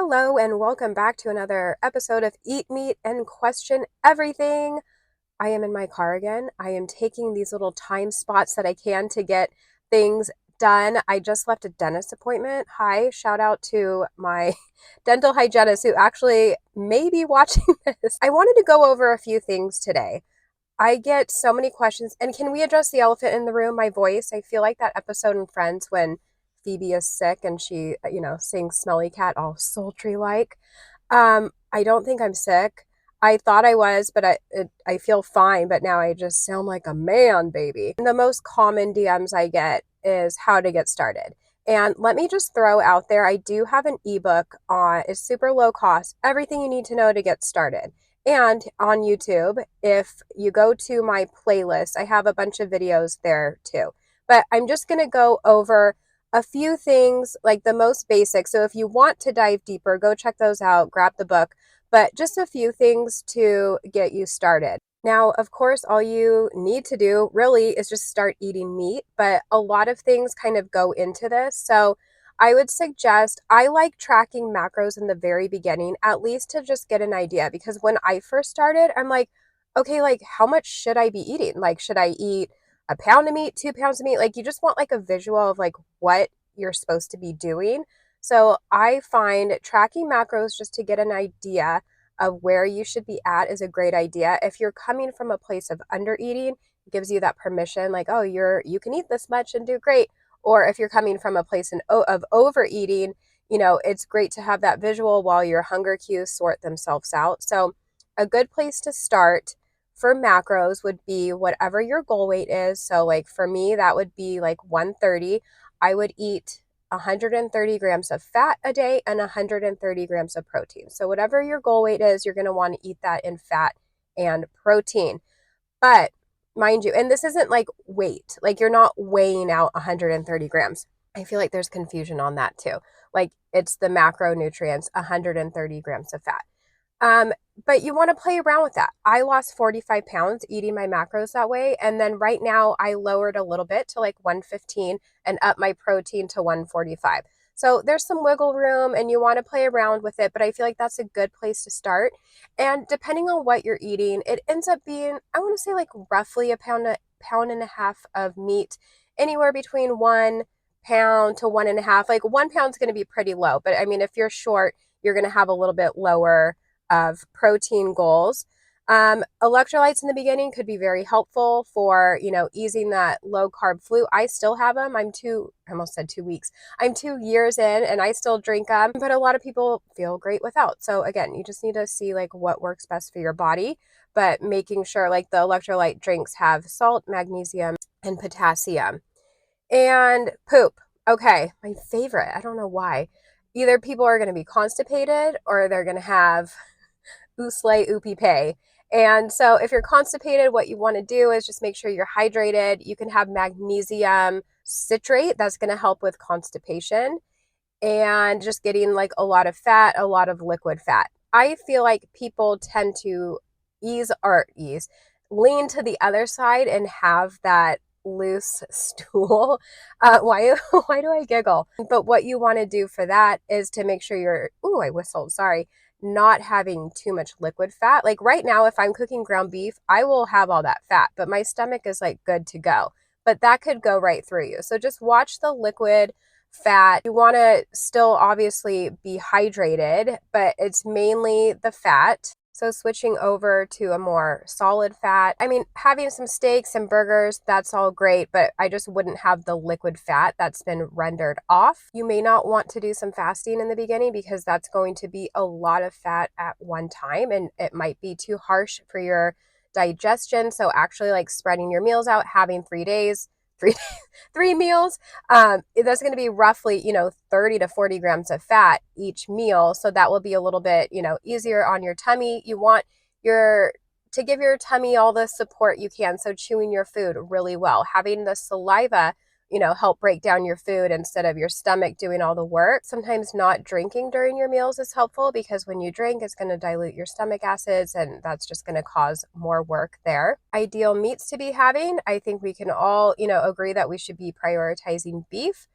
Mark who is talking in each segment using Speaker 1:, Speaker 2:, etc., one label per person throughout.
Speaker 1: Hello, and welcome back to another episode of Eat Meat and Question Everything. I am in my car again. I am taking these little time spots that I can to get things done. I just left a dentist appointment. Hi, shout out to my dental hygienist who actually may be watching this. I wanted to go over a few things today. I get so many questions, and can we address the elephant in the room, my voice? I feel like that episode in Friends when Phoebe is sick and she, sings Smelly Cat all sultry like. I don't think I'm sick. I thought I was, but I feel fine, but now I just sound like a man, baby. And the most common DMs I get is how to get started. And let me just throw out there, I do have an ebook on, it's super low cost, everything you need to know to get started. And on YouTube, if you go to my playlist, I have a bunch of videos there too. But I'm just going to go over a few things, like the most basic. So if you want to dive deeper, go check those out, grab the book, but just a few things to get you started. Now, of course, all you need to do really is just start eating meat, but a lot of things kind of go into this. So I would suggest, I like tracking macros in the very beginning, at least to just get an idea. Because when I first started, I'm like, okay, like how much should I be eating? Like, should I eat a pound of meat, 2 pounds of meat? Like, you just want like a visual of like what you're supposed to be doing. So I find tracking macros just to get an idea of where you should be at is a great idea. If you're coming from a place of under eating, it gives you that permission, like, oh, you can eat this much and do great. Or if you're coming from a place of overeating, it's great to have that visual while your hunger cues sort themselves out. So a good place to start for macros would be whatever your goal weight is. So like for me, that would be like 130. I would eat 130 grams of fat a day and 130 grams of protein. So whatever your goal weight is, you're going to want to eat that in fat and protein. But mind you, and this isn't like weight, like you're not weighing out 130 grams. I feel like there's confusion on that too. Like it's the macronutrients, 130 grams of fat. Um, but you want to play around with that. I lost 45 pounds eating my macros that way. And then right now I lowered a little bit to like 115 and up my protein to 145. So there's some wiggle room and you want to play around with it, but I feel like that's a good place to start. And depending on what you're eating, it ends up being, I want to say like roughly a pound and a half of meat, anywhere between 1 pound to 1.5. Like 1 pound's going to be pretty low, but I mean, if you're short, you're going to have a little bit lower of protein goals. Electrolytes in the beginning could be very helpful for, easing that low carb flu. I still have them. I almost said 2 weeks. I'm 2 years in and I still drink them, but a lot of people feel great without. So again, you just need to see like what works best for your body, but making sure like the electrolyte drinks have salt, magnesium, and potassium. And poop. Okay, my favorite. I don't know why. Either people are going to be constipated or they're going to have oosle oopie pay. And so if you're constipated, what you want to do is just make sure you're hydrated. You can have magnesium citrate. That's going to help with constipation and just getting like a lot of fat, a lot of liquid fat. I feel like people tend to lean to the other side and have that loose stool. Why do I giggle? But what you want to do for that is to make sure I whistled, sorry, not having too much liquid fat. Like right now, if I'm cooking ground beef, I will have all that fat, but my stomach is like good to go. But that could go right through you. So just watch the liquid fat. You want to still obviously be hydrated, but it's mainly the fat. So switching over to a more solid fat. I mean, having some steaks and burgers, that's all great, but I just wouldn't have the liquid fat that's been rendered off. You may not want to do some fasting in the beginning because that's going to be a lot of fat at one time and it might be too harsh for your digestion. So actually like spreading your meals out, having 3 days, three meals, that's going to be roughly 30 to 40 grams of fat each meal. So that will be a little bit easier on your tummy. You want to give your tummy all the support you can. So chewing your food really well, having the saliva help break down your food instead of your stomach doing all the work. Sometimes not drinking during your meals is helpful because when you drink, it's going to dilute your stomach acids and that's just going to cause more work there. Ideal meats to be having, I think we can all, agree that we should be prioritizing beef.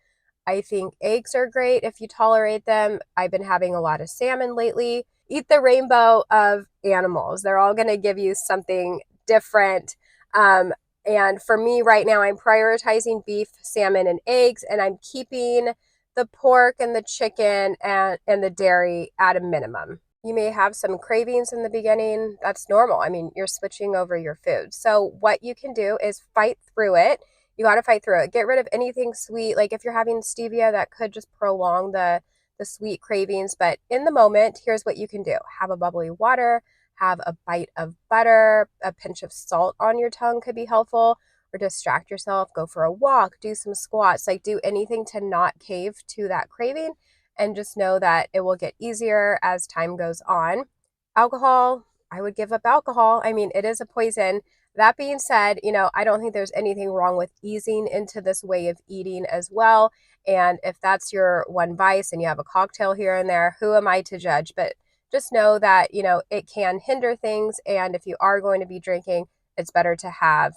Speaker 1: I think eggs are great if you tolerate them. I've been having a lot of salmon lately. Eat the rainbow of animals. They're all going to give you something different. Um, and for me right now, I'm prioritizing beef, salmon, and eggs, and I'm keeping the pork and the chicken and the dairy at a minimum. You may have some cravings in the beginning. That's normal. I mean, you're switching over your food. So what you can do is fight through it. You got to fight through it. Get rid of anything sweet. Like if you're having stevia, that could just prolong the sweet cravings. But in the moment, here's what you can do. Have a bubbly water, have a bite of butter, a pinch of salt on your tongue could be helpful, or distract yourself, go for a walk, do some squats, like do anything to not cave to that craving, and just know that it will get easier as time goes on. Alcohol, I would give up alcohol. I mean, it is a poison. That being said, I don't think there's anything wrong with easing into this way of eating as well. And if that's your one vice and you have a cocktail here and there, who am I to judge? But just know that, it can hinder things. And if you are going to be drinking, it's better to have,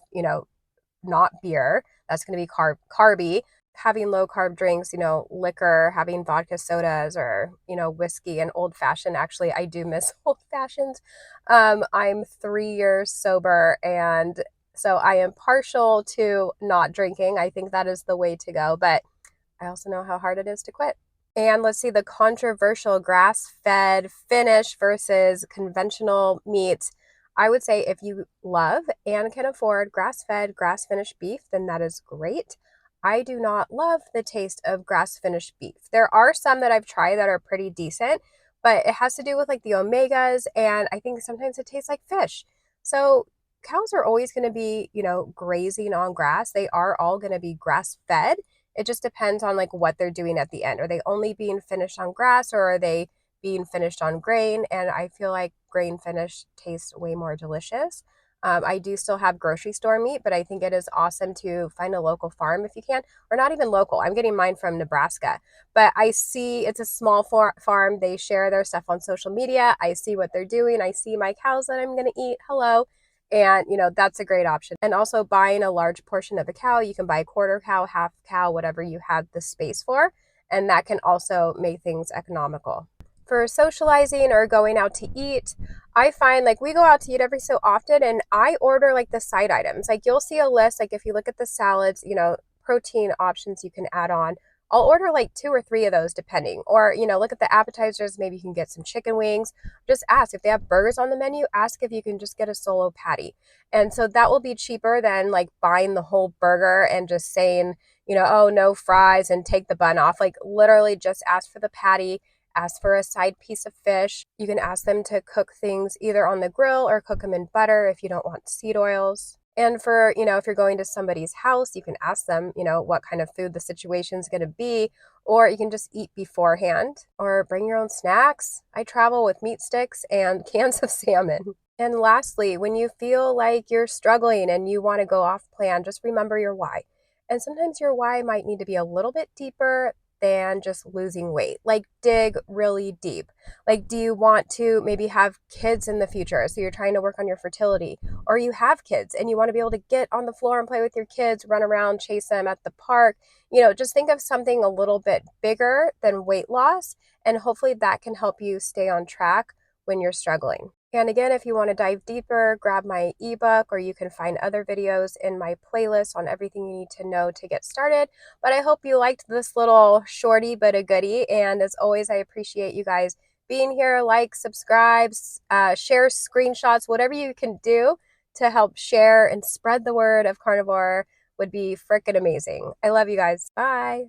Speaker 1: not beer. That's going to be carby. Having low carb drinks, liquor, having vodka sodas or, whiskey and old fashioned. Actually, I do miss old fashions. I'm 3 years sober, and so I am partial to not drinking. I think that is the way to go, but I also know how hard it is to quit. And let's see, the controversial grass-fed finish versus conventional meats. I would say if you love and can afford grass-fed, grass-finished beef, then that is great. I do not love the taste of grass-finished beef. There are some that I've tried that are pretty decent, but it has to do with like the omegas, and I think sometimes it tastes like fish. So cows are always going to be, grazing on grass. They are all going to be grass-fed. It just depends on like what they're doing at the end. Are they only being finished on grass, or are they being finished on grain? And I feel like grain finish tastes way more delicious. I do still have grocery store meat, but I think it is awesome to find a local farm if you can, or not even local. I'm getting mine from Nebraska, but I see it's a small farm. They share their stuff on social media. I see what they're doing. I see my cows that I'm going to eat. Hello. And, that's a great option. And also buying a large portion of a cow, you can buy a quarter cow, half cow, whatever you have the space for. And that can also make things economical. For socializing or going out to eat, I find like we go out to eat every so often, and I order like the side items. Like you'll see a list, like if you look at the salads, protein options you can add on. I'll order like 2 or 3 of those depending. Or, look at the appetizers. Maybe you can get some chicken wings. Just ask if they have burgers on the menu. Ask if you can just get a solo patty. And so that will be cheaper than like buying the whole burger and just saying, oh, no fries and take the bun off. Like literally just ask for the patty. Ask for a side piece of fish. You can ask them to cook things either on the grill or cook them in butter if you don't want seed oils. And for, if you're going to somebody's house, you can ask them, what kind of food the situation's going to be, or you can just eat beforehand or bring your own snacks. I travel with meat sticks and cans of salmon. And lastly, when you feel like you're struggling and you want to go off plan, just remember your why. And sometimes your why might need to be a little bit deeper than just losing weight. Like dig really deep. Like, do you want to maybe have kids in the future? So you're trying to work on your fertility, or you have kids and you want to be able to get on the floor and play with your kids, run around, chase them at the park. Just think of something a little bit bigger than weight loss, and hopefully that can help you stay on track when you're struggling. And again, if you want to dive deeper, grab my ebook, or you can find other videos in my playlist on everything you need to know to get started. But I hope you liked this little shorty but a goodie. And as always, I appreciate you guys being here. Like, subscribe, share screenshots, whatever you can do to help share and spread the word of carnivore would be freaking amazing. I love you guys. Bye.